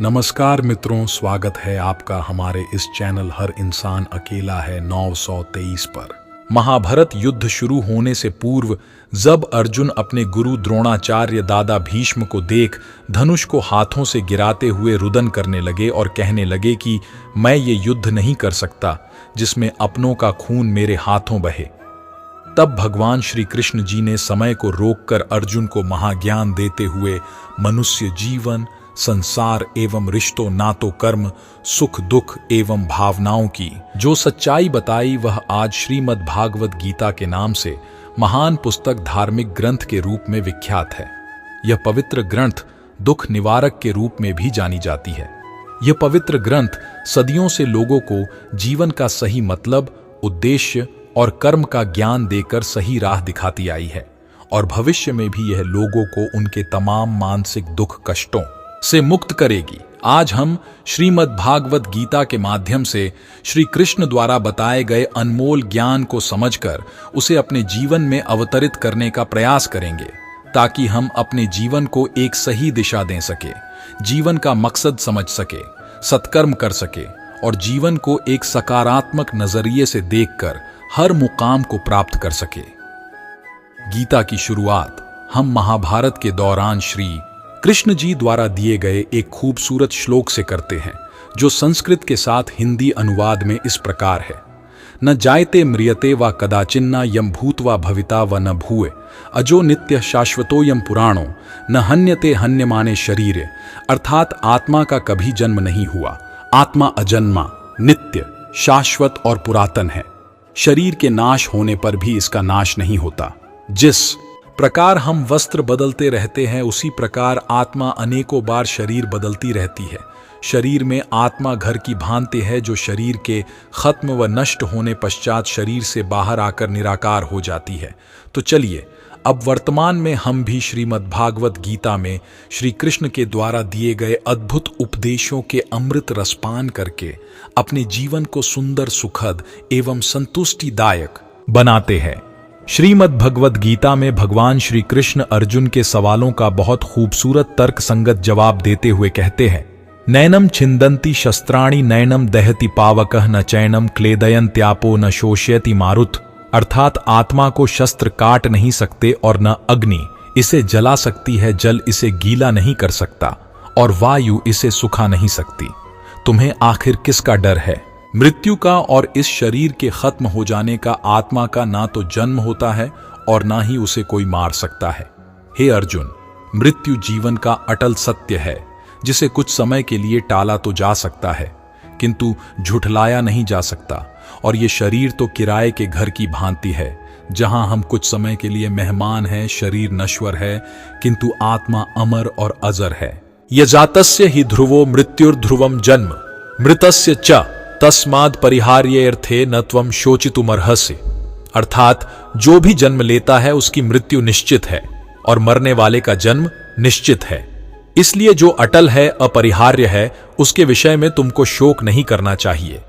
नमस्कार मित्रों, स्वागत है आपका हमारे इस चैनल हर इंसान अकेला है 923 पर। महाभारत युद्ध शुरू होने से पूर्व जब अर्जुन अपने गुरु द्रोणाचार्य दादा भीष्म को देख धनुष को हाथों से गिराते हुए रुदन करने लगे और कहने लगे कि मैं ये युद्ध नहीं कर सकता जिसमें अपनों का खून मेरे हाथों बहे, तब भगवान श्री कृष्ण जी ने समय को रोककर अर्जुन को महाज्ञान देते हुए मनुष्य जीवन, संसार एवं रिश्तों, नातों, कर्म, सुख दुख एवं भावनाओं की जो सच्चाई बताई, वह आज श्रीमद् भागवत गीता के नाम से महान पुस्तक धार्मिक ग्रंथ के रूप में विख्यात है। यह पवित्र ग्रंथ दुख निवारक के रूप में भी जानी जाती है। यह पवित्र ग्रंथ सदियों से लोगों को जीवन का सही मतलब, उद्देश्य और कर्म का ज्ञान देकर सही राह दिखाती आई है और भविष्य में भी यह लोगों को उनके तमाम मानसिक दुख कष्टों से मुक्त करेगी। आज हम श्रीमद् भागवत गीता के माध्यम से श्री कृष्ण द्वारा बताए गए अनमोल ज्ञान को समझकर उसे अपने जीवन में अवतरित करने का प्रयास करेंगे, ताकि हम अपने जीवन को एक सही दिशा दे सके, जीवन का मकसद समझ सके, सत्कर्म कर सके और जीवन को एक सकारात्मक नजरिए से देखकर हर मुकाम को प्राप्त कर सके। गीता की शुरुआत हम महाभारत के दौरान श्री कृष्ण जी द्वारा दिए गए एक खूबसूरत श्लोक से करते हैं, जो संस्कृत के साथ हिंदी अनुवाद में इस प्रकार है। न जायते म्रियते व कदाचिन्ना यम भूत्वा भविता व न भूए अजो नित्य शाश्वतोयम पुराणो न हन्यते हन्यमाने शरीरे। अर्थात आत्मा का कभी जन्म नहीं हुआ, आत्मा अजन्मा, नित्य, शाश्वत और पुरातन है। शरीर के नाश होने पर भी इसका नाश नहीं होता। जिस प्रकार हम वस्त्र बदलते रहते हैं, उसी प्रकार आत्मा अनेकों बार शरीर बदलती रहती है। शरीर में आत्मा घर की भांति है, जो शरीर के खत्म व नष्ट होने पश्चात शरीर से बाहर आकर निराकार हो जाती है। तो चलिए अब वर्तमान में हम भी श्रीमद् भागवत गीता में श्री कृष्ण के द्वारा दिए गए अद्भुत उपदेशों के अमृत रसपान करके अपने जीवन को सुंदर, सुखद एवं संतुष्टिदायक बनाते हैं। श्रीमद् भगवत गीता में भगवान श्री कृष्ण अर्जुन के सवालों का बहुत खूबसूरत तर्क संगत जवाब देते हुए कहते हैं, नैनम छिंदन्ति शस्त्राणि नैनम दहति पावकः न चैनम क्लेदयन्त्यापो न शोष्यति मारुत। अर्थात आत्मा को शस्त्र काट नहीं सकते और न अग्नि इसे जला सकती है, जल इसे गीला नहीं कर सकता और वायु इसे सुखा नहीं सकती। तुम्हें आखिर किसका डर है? मृत्यु का और इस शरीर के खत्म हो जाने का। आत्मा का ना तो जन्म होता है और ना ही उसे कोई मार सकता है। हे अर्जुन, मृत्यु जीवन का अटल सत्य है, जिसे कुछ समय के लिए टाला तो जा सकता है, किंतु झुठलाया नहीं जा सकता। और ये शरीर तो किराए के घर की भांति है, जहां हम कुछ समय के लिए मेहमान हैं। शरीर नश्वर है, किंतु आत्मा अमर और अजर है। यजातस्य ही ध्रुवो मृत्युर्ध्रुवम जन्म मृतस्य च तस्माद् परिहार्येऽर्थे न त्वं शोचितुमर्हसि। अर्थात जो भी जन्म लेता है उसकी मृत्यु निश्चित है और मरने वाले का जन्म निश्चित है। इसलिए जो अटल है, अपरिहार्य है, उसके विषय में तुमको शोक नहीं करना चाहिए।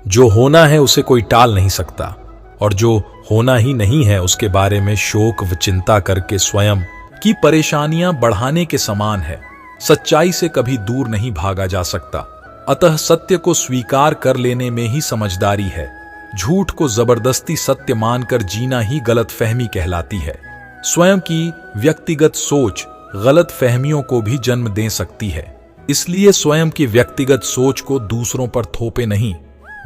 जो होना है उसे कोई टाल नहीं सकता, और जो होना ही नहीं है उसके बारे में शोक व चिंता करके स्वयं की परेशानियां बढ़ाने के समान है। सच्चाई से कभी दूर नहीं भागा जा सकता, अतः सत्य को स्वीकार कर लेने में ही समझदारी है। झूठ को जबरदस्ती सत्य मानकर जीना ही गलतफहमी कहलाती है। स्वयं की व्यक्तिगत सोच गलत फहमियों को भी जन्म दे सकती है। इसलिए स्वयं की व्यक्तिगत सोच को दूसरों पर थोपे नहीं।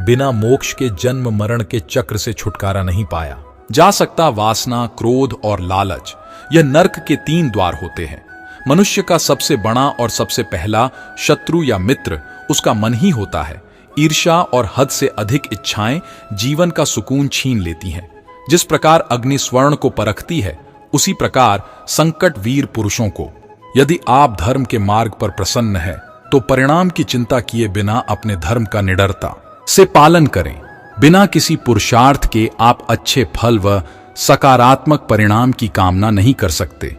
बिना मोक्ष के जन्म मरण के चक्र से छुटकारा नहीं पाया जा सकता। वासना, क्रोध और लालच, यह नर्क के 3 द्वार होते हैं। मनुष्य का सबसे बड़ा और सबसे पहला शत्रु या मित्र उसका मन ही होता है। ईर्ष्या और हद से अधिक इच्छाएं जीवन का सुकून छीन लेती हैं। जिस प्रकार अग्नि स्वर्ण को परखती है, उसी प्रकार संकट वीर पुरुषों को। यदि आप धर्म के मार्ग पर प्रसन्न हैं, तो परिणाम की चिंता किए बिना अपने धर्म का निडरता से पालन करें। बिना किसी पुरुषार्थ के आप अच्छे फल व सकारात्मक परिणाम की कामना नहीं कर सकते।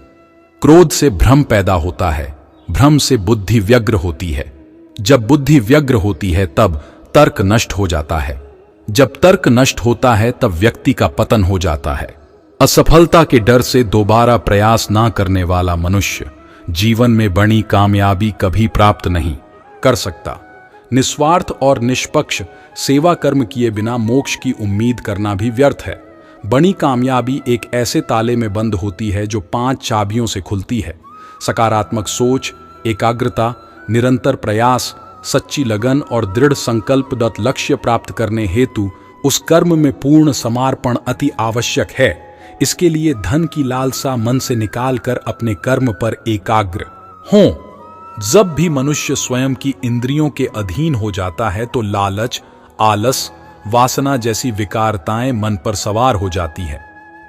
क्रोध से भ्रम पैदा होता है, भ्रम से बुद्धि व्यग्र होती है। जब बुद्धि व्यग्र होती है तब तर्क नष्ट हो जाता है। जब तर्क नष्ट होता है तब व्यक्ति का पतन हो जाता है। असफलता के डर से दोबारा प्रयास ना करने वाला मनुष्य जीवन में बड़ी कामयाबी कभी प्राप्त नहीं कर सकता। निस्वार्थ और निष्पक्ष सेवा कर्म किए बिना मोक्ष की उम्मीद करना भी व्यर्थ है। बड़ी कामयाबी एक ऐसे ताले में बंद होती है जो 5 चाबियों से खुलती है। सकारात्मक सोच, एकाग्रता, निरंतर प्रयास, सच्ची लगन और दृढ़ संकल्पदत्त लक्ष्य प्राप्त करने हेतु उस कर्म में पूर्ण समर्पण अति आवश्यक है। इसके लिए धन की लालसा मन से निकालकर अपने कर्म पर एकाग्र हों। जब भी मनुष्य स्वयं की इंद्रियों के अधीन हो जाता है तो लालच, आलस, वासना जैसी विकारताएं मन पर सवार हो जाती है।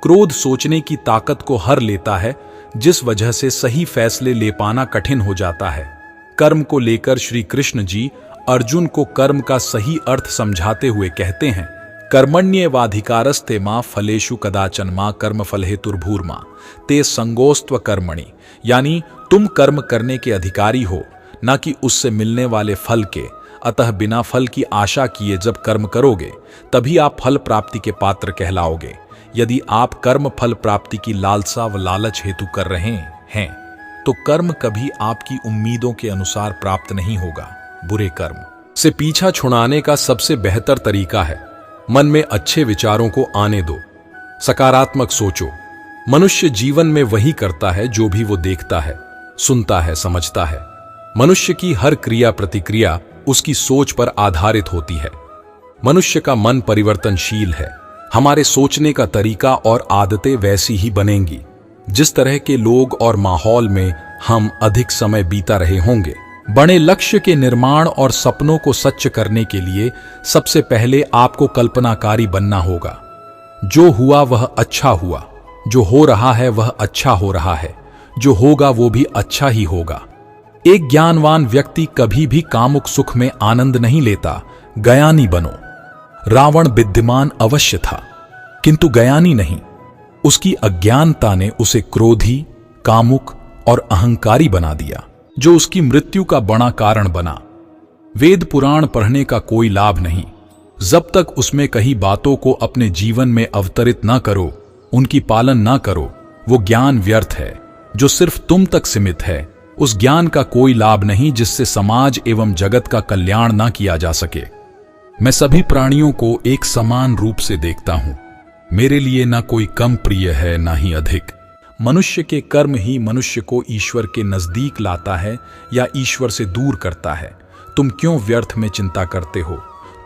क्रोध सोचने की ताकत को हर लेता है, जिस वजह से सही फैसले ले पाना कठिन हो जाता है। कर्म को लेकर श्री कृष्ण जी अर्जुन को कर्म का सही अर्थ समझाते हुए कहते हैं, कर्मण्येवाधिकारस्ते मा फलेषु कदाचन मा कर्मफल हेतुर्भूर्मा ते संगोस्त्व कर्मणि, यानी तुम कर्म करने के अधिकारी हो, न कि उससे मिलने वाले फल के। अतः बिना फल की आशा किए जब कर्म करोगे तभी आप फल प्राप्ति के पात्र कहलाओगे। यदि आप कर्म फल प्राप्ति की लालसा व लालच हेतु कर रहे हैं तो कर्म कभी आपकी उम्मीदों के अनुसार प्राप्त नहीं होगा। बुरे कर्म से पीछा छुड़ाने का सबसे बेहतर तरीका है मन में अच्छे विचारों को आने दो। सकारात्मक सोचो। मनुष्य जीवन में वही करता है जो भी वो देखता है, सुनता है, समझता है। मनुष्य की हर क्रिया प्रतिक्रिया उसकी सोच पर आधारित होती है। मनुष्य का मन परिवर्तनशील है। हमारे सोचने का तरीका और आदतें वैसी ही बनेंगी जिस तरह के लोग और माहौल में हम अधिक समय बीता रहे होंगे। बड़े लक्ष्य के निर्माण और सपनों को सच करने के लिए सबसे पहले आपको कल्पनाकारी बनना होगा। जो हुआ वह अच्छा हुआ, जो हो रहा है वह अच्छा हो रहा है, जो होगा वो भी अच्छा ही होगा। एक ज्ञानवान व्यक्ति कभी भी कामुक सुख में आनंद नहीं लेता। ज्ञानी बनो। रावण विद्यमान अवश्य था किंतु ज्ञानी नहीं। उसकी अज्ञानता ने उसे क्रोधी, कामुक और अहंकारी बना दिया, जो उसकी मृत्यु का बड़ा कारण बना। वेद पुराण पढ़ने का कोई लाभ नहीं जब तक उसमें कही बातों को अपने जीवन में अवतरित न करो, उनकी पालन न करो। वो ज्ञान व्यर्थ है जो सिर्फ तुम तक सीमित है। उस ज्ञान का कोई लाभ नहीं जिससे समाज एवं जगत का कल्याण न किया जा सके। मैं सभी प्राणियों को एक समान रूप से देखता हूं। मेरे लिए ना कोई कम प्रिय है ना ही अधिक। मनुष्य के कर्म ही मनुष्य को ईश्वर के नजदीक लाता है या ईश्वर से दूर करता है। तुम क्यों व्यर्थ में चिंता करते हो?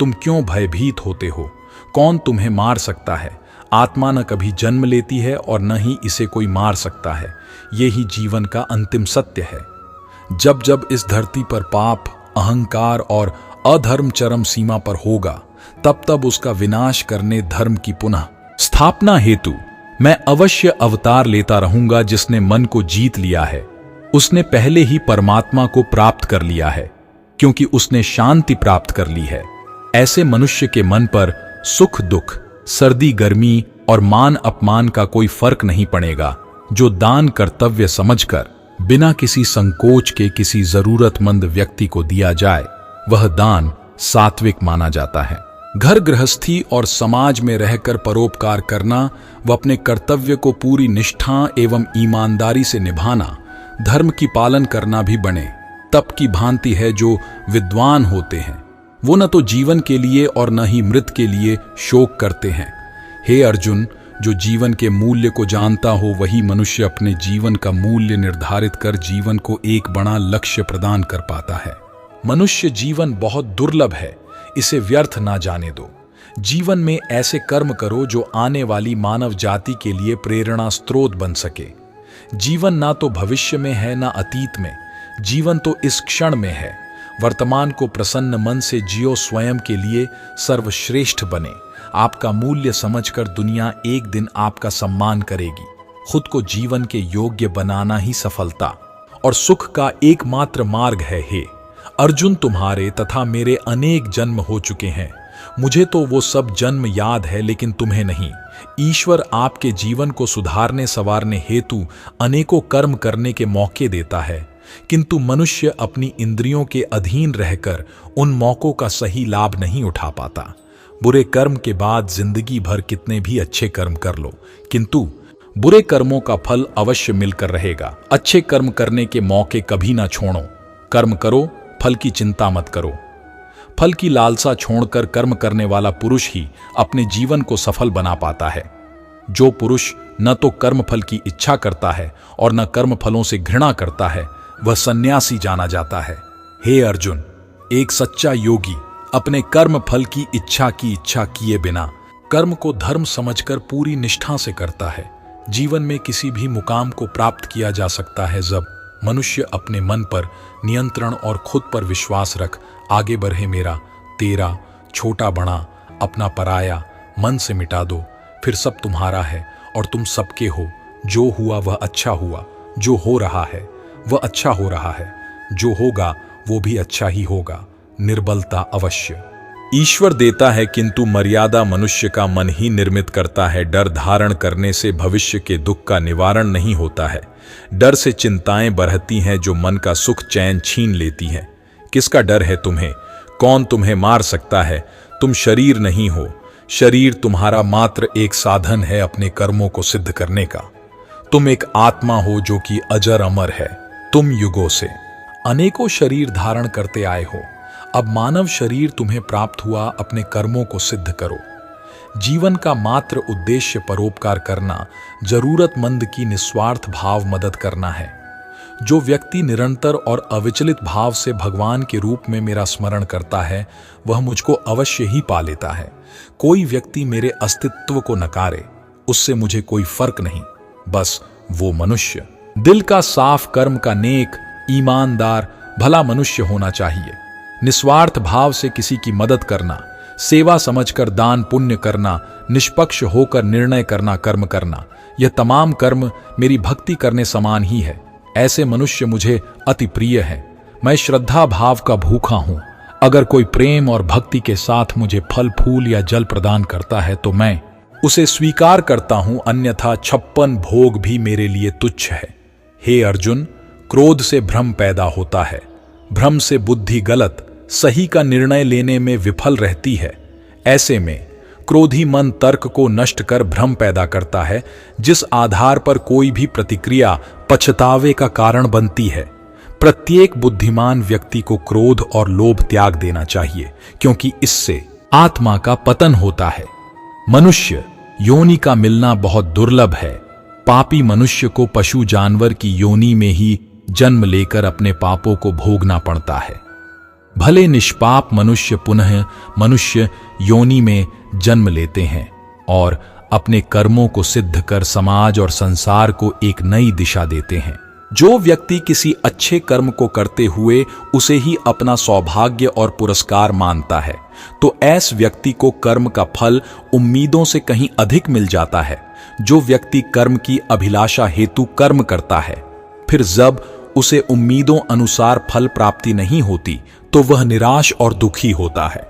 तुम क्यों भयभीत होते हो? कौन तुम्हें मार सकता है? आत्मा न कभी जन्म लेती है और न ही इसे कोई मार सकता है। ये ही जीवन का अंतिम सत्य है। जब जब इस धरती पर पाप, अहंकार और अधर्म चरम सीमा पर होगा, तब तब उसका विनाश करने धर्म की पुनः स्थापना हेतु मैं अवश्य अवतार लेता रहूंगा। जिसने मन को जीत लिया है उसने पहले ही परमात्मा को प्राप्त कर लिया है, क्योंकि उसने शांति प्राप्त कर ली है। ऐसे मनुष्य के मन पर सुख दुख, सर्दी गर्मी और मान अपमान का कोई फर्क नहीं पड़ेगा। जो दान कर्तव्य समझकर बिना किसी संकोच के किसी जरूरतमंद व्यक्ति को दिया जाए, वह दान सात्विक माना जाता है। घर गृहस्थी और समाज में रहकर परोपकार करना व अपने कर्तव्य को पूरी निष्ठा एवं ईमानदारी से निभाना, धर्म की पालन करना भी बने तप की भांति है। जो विद्वान होते हैं वो न तो जीवन के लिए और न ही मृत के लिए शोक करते हैं। हे अर्जुन, जो जीवन के मूल्य को जानता हो वही मनुष्य अपने जीवन का मूल्य निर्धारित कर जीवन को एक बड़ा लक्ष्य प्रदान कर पाता है। मनुष्य जीवन बहुत दुर्लभ है, इसे व्यर्थ ना जाने दो। जीवन में ऐसे कर्म करो जो आने वाली मानव जाति के लिए प्रेरणा स्रोत बन सके। जीवन ना तो भविष्य में है ना अतीत में, जीवन तो इस क्षण में है। वर्तमान को प्रसन्न मन से जियो, स्वयं के लिए सर्वश्रेष्ठ बने। आपका मूल्य समझकर दुनिया एक दिन आपका सम्मान करेगी। खुद को जीवन के योग्य बनाना ही सफलता और सुख का एकमात्र मार्ग है। हे अर्जुन, तुम्हारे तथा मेरे अनेक जन्म हो चुके हैं। मुझे तो वो सब जन्म याद है, लेकिन तुम्हें नहीं। ईश्वर आपके जीवन को सुधारने संवारने हेतु अनेकों कर्म करने के मौके देता है, किंतु मनुष्य अपनी इंद्रियों के अधीन रहकर उन मौकों का सही लाभ नहीं उठा पाता। बुरे कर्म के बाद जिंदगी भर कितने भी अच्छे कर्म कर लो, किंतु बुरे कर्मों का फल अवश्य मिलकर रहेगा। अच्छे कर्म करने के मौके कभी ना छोड़ो। कर्म करो फल की चिंता मत करो। फल की लालसा छोड़कर कर्म करने वाला पुरुष ही अपने जीवन को सफल बना पाता है। जो पुरुष न तो कर्म फल की इच्छा करता है और न कर्म फलों से घृणा करता है, वह सन्यासी जाना जाता है। हे अर्जुन, एक सच्चा योगी अपने कर्म फल की इच्छा किए बिना कर्म को धर्म समझकर पूरी निष्ठा से करता है। जीवन में किसी भी मुकाम को प्राप्त किया जा सकता है जब मनुष्य अपने मन पर नियंत्रण और खुद पर विश्वास रख आगे बढ़े। मेरा तेरा, छोटा बड़ा, अपना पराया मन से मिटा दो, फिर सब तुम्हारा है और तुम सबके हो। जो हुआ वह अच्छा हुआ, जो हो रहा है वह अच्छा हो रहा है, जो होगा वो भी अच्छा ही होगा। निर्बलता अवश्य ईश्वर देता है, किंतु मर्यादा मनुष्य का मन ही निर्मित करता है। डर धारण करने से भविष्य के दुख का निवारण नहीं होता है। डर से चिंताएं बढ़ती हैं जो मन का सुख चैन छीन लेती हैं। किसका डर है तुम्हें? कौन तुम्हें मार सकता है? तुम शरीर नहीं हो। शरीर तुम्हारा मात्र एक साधन है अपने कर्मों को सिद्ध करने का। तुम एक आत्मा हो जो कि अजर अमर है। तुम युगों से अनेकों शरीर धारण करते आए हो। अब मानव शरीर तुम्हें प्राप्त हुआ, अपने कर्मों को सिद्ध करो। जीवन का मात्र उद्देश्य परोपकार करना, जरूरतमंद की निस्वार्थ भाव मदद करना है। जो व्यक्ति निरंतर और अविचलित भाव से भगवान के रूप में मेरा स्मरण करता है, वह मुझको अवश्य ही पा लेता है। कोई व्यक्ति मेरे अस्तित्व को नकारे, उससे मुझे कोई फर्क नहीं। बस वो मनुष्य दिल का साफ, कर्म का नेक, ईमानदार, भला मनुष्य होना चाहिए। निस्वार्थ भाव से किसी की मदद करना, सेवा समझकर दान पुण्य करना, निष्पक्ष होकर निर्णय करना, कर्म करना, यह तमाम कर्म मेरी भक्ति करने समान ही है। ऐसे मनुष्य मुझे अति प्रिय है। मैं श्रद्धा भाव का भूखा हूं। अगर कोई प्रेम और भक्ति के साथ मुझे फल फूल या जल प्रदान करता है तो मैं उसे स्वीकार करता हूं, अन्यथा 56 भोग भी मेरे लिए तुच्छ है। हे अर्जुन, क्रोध से भ्रम पैदा होता है। भ्रम से बुद्धि गलत सही का निर्णय लेने में विफल रहती है। ऐसे में क्रोधी मन तर्क को नष्ट कर भ्रम पैदा करता है, जिस आधार पर कोई भी प्रतिक्रिया पछतावे का कारण बनती है। प्रत्येक बुद्धिमान व्यक्ति को क्रोध और लोभ त्याग देना चाहिए, क्योंकि इससे आत्मा का पतन होता है। मनुष्य योनि का मिलना बहुत दुर्लभ है। पापी मनुष्य को पशु जानवर की योनि में ही जन्म लेकर अपने पापों को भोगना पड़ता है। भले निष्पाप मनुष्य पुनः मनुष्य योनि में जन्म लेते हैं और अपने कर्मों को सिद्ध कर समाज और संसार को एक नई दिशा देते हैं। जो व्यक्ति किसी अच्छे कर्म को करते हुए उसे ही अपना सौभाग्य और पुरस्कार मानता है, तो ऐसे व्यक्ति को कर्म का फल उम्मीदों से कहीं अधिक मिल जाता है। जो व्यक्ति कर्म की अभिलाषा हेतु कर्म करता है, फिर जब उसे उम्मीदों अनुसार फल प्राप्ति नहीं होती, तो वह निराश और दुखी होता है।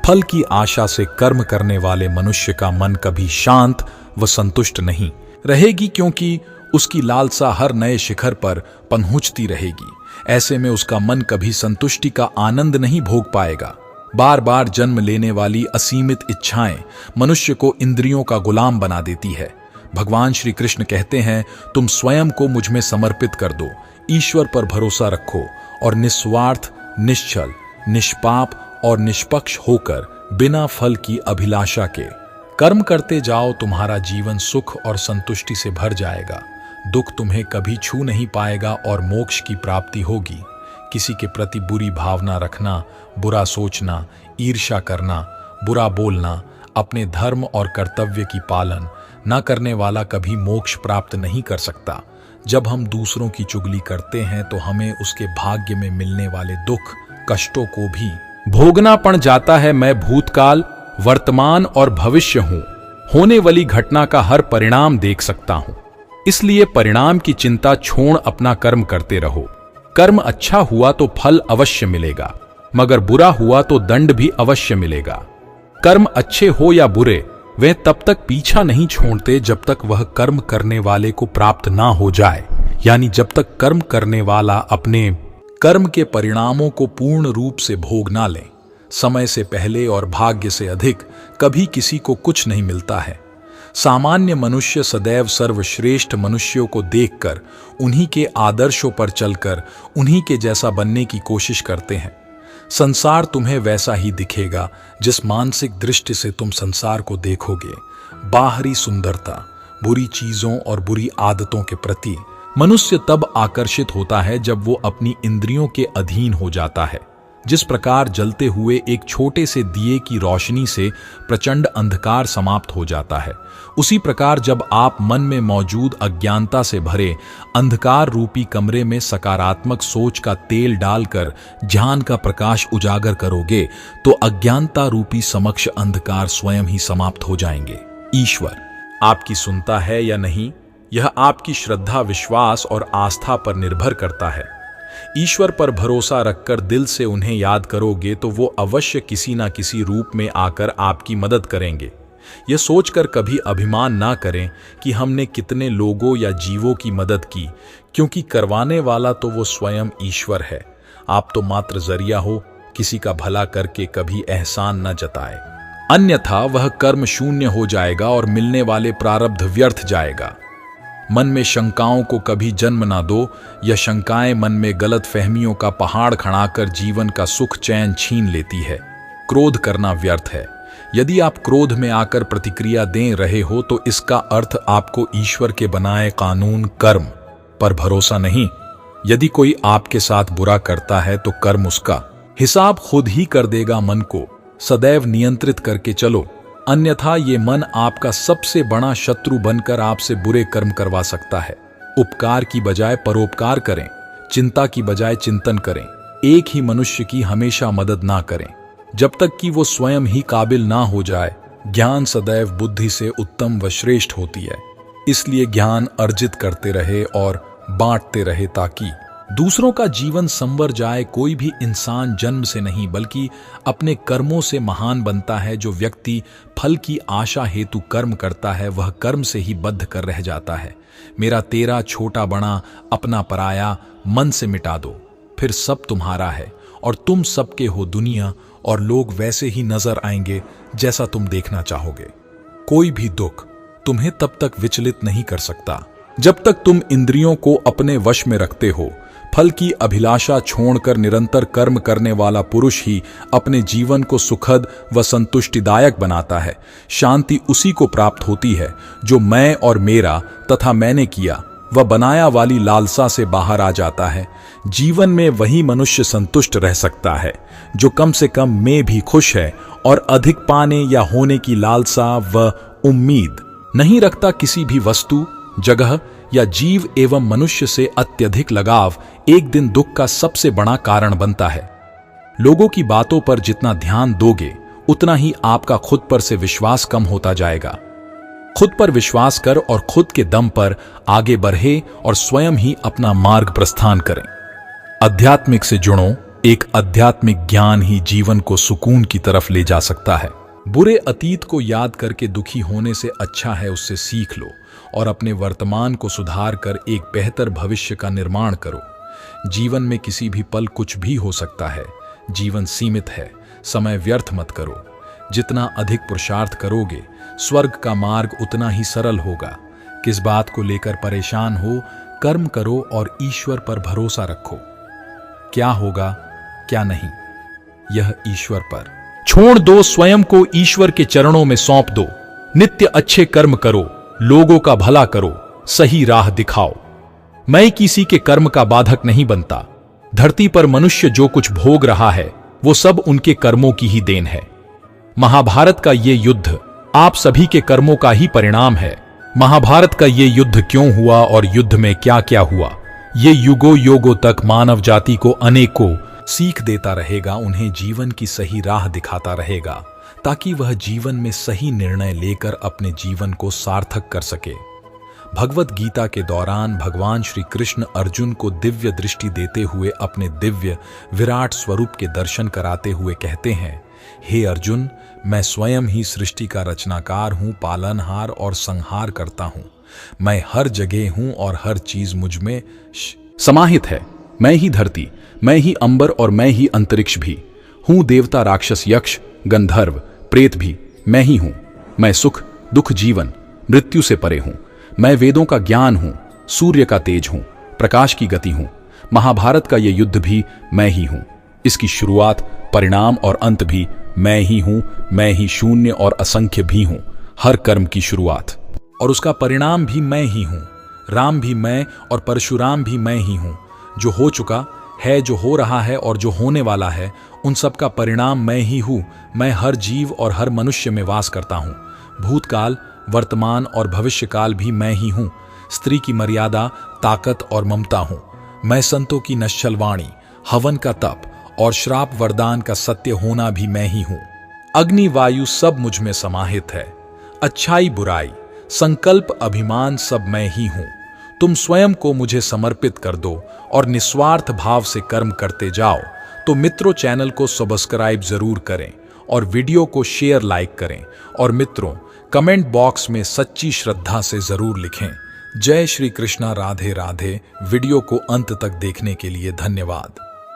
फल की आशा से कर्म करने वाले मनुष्य का मन कभी शांत व संतुष्ट नहीं रहेगी, क्योंकि उसकी लालसा हर नए शिखर पर पहुंचती रहेगी। ऐसे में उसका मन कभी संतुष्टि का आनंद नहीं भोग पाएगा। बार बार जन्म लेने वाली असीमित इच्छाएं मनुष्य को इंद्रियों का गुलाम बना देती है। भगवान श्री कृष्ण कहते हैं, तुम स्वयं को मुझ में समर्पित कर दो, ईश्वर पर भरोसा रखो और निस्वार्थ, निश्चल, निष्पाप और निष्पक्ष होकर बिना फल की अभिलाषा के कर्म करते जाओ। तुम्हारा जीवन सुख और संतुष्टि से भर जाएगा। दुख तुम्हें कभी छू नहीं पाएगा और मोक्ष की प्राप्ति होगी। किसी के प्रति बुरी भावना रखना, बुरा सोचना, ईर्ष्या करना, बुरा बोलना, अपने धर्म और कर्तव्य की पालन न करने वाला कभी मोक्ष प्राप्त नहीं कर सकता। जब हम दूसरों की चुगली करते हैं तो हमें उसके भाग्य में मिलने वाले दुख कष्टों को भी भोगना पड़ जाता है। मैं भूतकाल, वर्तमान और भविष्य हूं। होने वाली घटना का हर परिणाम देख सकता हूं। इसलिए परिणाम की चिंता छोड़ अपना कर्म करते रहो। कर्म अच्छा हुआ तो फल अवश्य मिलेगा, मगर बुरा हुआ तो दंड भी अवश्य मिलेगा। कर्म अच्छे हो या बुरे, वे तब तक पीछा नहीं छोड़ते जब तक वह कर्म करने वाले को प्राप्त ना हो जाए, यानी जब तक कर्म करने वाला अपने कर्म के परिणामों को पूर्ण रूप से भोग ना ले। समय से पहले और भाग्य से अधिक कभी किसी को कुछ नहीं मिलता है। सामान्य मनुष्य सदैव सर्वश्रेष्ठ मनुष्यों को देखकर, उन्हीं के आदर्शों पर चलकर उन्हीं के जैसा बनने की कोशिश करते हैं। संसार तुम्हें वैसा ही दिखेगा जिस मानसिक दृष्टि से तुम संसार को देखोगे। बाहरी सुंदरता, बुरी चीजों और बुरी आदतों के प्रति मनुष्य तब आकर्षित होता है जब वो अपनी इंद्रियों के अधीन हो जाता है। जिस प्रकार जलते हुए एक छोटे से दिए की रोशनी से प्रचंड अंधकार समाप्त हो जाता है, उसी प्रकार जब आप मन में मौजूद अज्ञानता से भरे अंधकार रूपी कमरे में सकारात्मक सोच का तेल डालकर ज्ञान का प्रकाश उजागर करोगे, तो अज्ञानता रूपी समक्ष अंधकार स्वयं ही समाप्त हो जाएंगे। ईश्वर आपकी सुनता है या नहीं, यह आपकी श्रद्धा, विश्वास और आस्था पर निर्भर करता है। ईश्वर पर भरोसा रखकर दिल से उन्हें याद करोगे तो वो अवश्य किसी न किसी रूप में आकर आपकी मदद करेंगे। यह सोचकर कभी अभिमान ना करें कि हमने कितने लोगों या जीवों की मदद की, क्योंकि करवाने वाला तो वो स्वयं ईश्वर है। आप तो मात्र जरिया हो, किसी का भला करके कभी एहसान न जताए, अन्यथा वह कर्म शून्य हो जाएगा और मिलने वाले प्रारब्ध व्यर्थ जाएगा। मन में शंकाओं को कभी जन्म ना दो, यह शंकाएं मन में गलत फहमियों का पहाड़ खड़ाकर जीवन का सुख चैन छीन लेती है। क्रोध करना व्यर्थ है। यदि आप क्रोध में आकर प्रतिक्रिया दे रहे हो तो इसका अर्थ आपको ईश्वर के बनाए कानून कर्म पर भरोसा नहीं। यदि कोई आपके साथ बुरा करता है तो कर्म उसका हिसाब खुद ही कर देगा। मन को सदैव नियंत्रित करके चलो, अन्यथा ये मन आपका सबसे बड़ा शत्रु बनकर आपसे बुरे कर्म करवा सकता है। उपकार की बजाय परोपकार करें, चिंता की बजाय चिंतन करें। एक ही मनुष्य की हमेशा मदद ना करें जब तक कि वो स्वयं ही काबिल ना हो जाए। ज्ञान सदैव बुद्धि से उत्तम व श्रेष्ठ होती है, इसलिए ज्ञान अर्जित करते रहे और बांटते रहे ताकि दूसरों का जीवन संवर जाए। कोई भी इंसान जन्म से नहीं बल्कि अपने कर्मों से महान बनता है। जो व्यक्ति फल की आशा हेतु कर्म करता है वह कर्म से ही बद्ध कर रह जाता है। मेरा तेरा, छोटा बड़ा, अपना पराया मन से मिटा दो, फिर सब तुम्हारा है और तुम सबके हो दुनिया, और लोग वैसे ही नजर आएंगे जैसा तुम देखना चाहोगे। कोई भी दुख तुम्हें तब तक विचलित नहीं कर सकता जब तक तुम इंद्रियों को अपने वश में रखते हो। फल की अभिलाषा छोड़कर निरंतर कर्म करने वाला पुरुष ही अपने जीवन को सुखद व संतुष्टिदायक बनाता है। शांति उसी को प्राप्त होती है जो मैं और मेरा तथा मैंने किया व बनाया वाली लालसा से बाहर आ जाता है। जीवन में वही मनुष्य संतुष्ट रह सकता है जो कम से कम में भी खुश है और अधिक पाने या होने की लालसा व उम्मीद नहीं रखता। किसी भी वस्तु, जगह या जीव एवं मनुष्य से अत्यधिक लगाव एक दिन दुख का सबसे बड़ा कारण बनता है। लोगों की बातों पर जितना ध्यान दोगे उतना ही आपका खुद पर से विश्वास कम होता जाएगा। खुद पर विश्वास कर और खुद के दम पर आगे बढ़े और स्वयं ही अपना मार्ग प्रस्थान करें। आध्यात्मिक से जुड़ो। एक आध्यात्मिक ज्ञान ही जीवन को सुकून की तरफ ले जा सकता है। बुरे अतीत को याद करके दुखी होने से अच्छा है उससे सीख लो और अपने वर्तमान को सुधार कर एक बेहतर भविष्य का निर्माण करो। जीवन में किसी भी पल कुछ भी हो सकता है। जीवन सीमित है, समय व्यर्थ मत करो। जितना अधिक पुरुषार्थ करोगे स्वर्ग का मार्ग उतना ही सरल होगा। किस बात को लेकर परेशान हो, कर्म करो और ईश्वर पर भरोसा रखो। क्या होगा क्या नहीं, यह ईश्वर पर छोड़ दो। स्वयं को ईश्वर के चरणों में सौंप दो। नित्य अच्छे कर्म करो, लोगों का भला करो, सही राह दिखाओ। मैं किसी के कर्म का बाधक नहीं बनता। धरती पर मनुष्य जो कुछ भोग रहा है वो सब उनके कर्मों की ही देन है। महाभारत का ये युद्ध आप सभी के कर्मों का ही परिणाम है। महाभारत का ये युद्ध क्यों हुआ और युद्ध में क्या क्या हुआ, ये युगों युगों तक मानव जाति को अनेकों सीख देता रहेगा। उन्हें जीवन की सही राह दिखाता रहेगा ताकि वह जीवन में सही निर्णय लेकर अपने जीवन को सार्थक कर सके। भगवत गीता के दौरान भगवान श्री कृष्ण अर्जुन को दिव्य दृष्टि देते हुए अपने दिव्य विराट स्वरूप के दर्शन कराते हुए कहते हैं, हे अर्जुन, मैं स्वयं ही सृष्टि का रचनाकार हूँ, पालनहार और संहार करता हूँ। मैं हर जगह हूँ और हर चीज मुझ में समाहित है। मैं ही धरती, मैं ही अंबर और मैं ही अंतरिक्ष भी हूँ। देवता, राक्षस, यक्ष, गंधर्व, प्रेत भी मैं ही हूँ। मैं सुख दुख जीवन मृत्यु से परे हूं। मैं वेदों का ज्ञान हूं, सूर्य का तेज हूं, प्रकाश की गति हूं। महाभारत का ये युद्ध भी मैं ही हूं। इसकी शुरुआत, परिणाम और अंत भी मैं ही हूं। मैं ही शून्य और असंख्य भी हूं। हर कर्म की शुरुआत और उसका परिणाम भी मैं ही हूं। राम भी मैं और परशुराम भी मैं ही हूं। जो हो चुका है, जो हो रहा है और जो होने वाला है, उन सब का परिणाम मैं ही हूं। मैं हर जीव और हर मनुष्य में वास करता हूं। भूतकाल, वर्तमान और भविष्यकाल भी मैं ही हूं। स्त्री की मर्यादा, ताकत और ममता हूं। मैं संतों की नश्चल वाणी, हवन का तप और श्राप वरदान का सत्य होना भी मैं ही हूं। अग्नि, वायु सब मुझ में समाहित है। अच्छाई, बुराई, संकल्प, अभिमान सब मैं ही हूं। तुम स्वयं को मुझे समर्पित कर दो और निस्वार्थ भाव से कर्म करते जाओ। तो मित्रों, चैनल को सब्सक्राइब जरूर करें और वीडियो को शेयर, लाइक करें। और मित्रों, कमेंट बॉक्स में सच्ची श्रद्धा से जरूर लिखें। जय श्री कृष्णा, राधे राधे। वीडियो को अंत तक देखने के लिए धन्यवाद।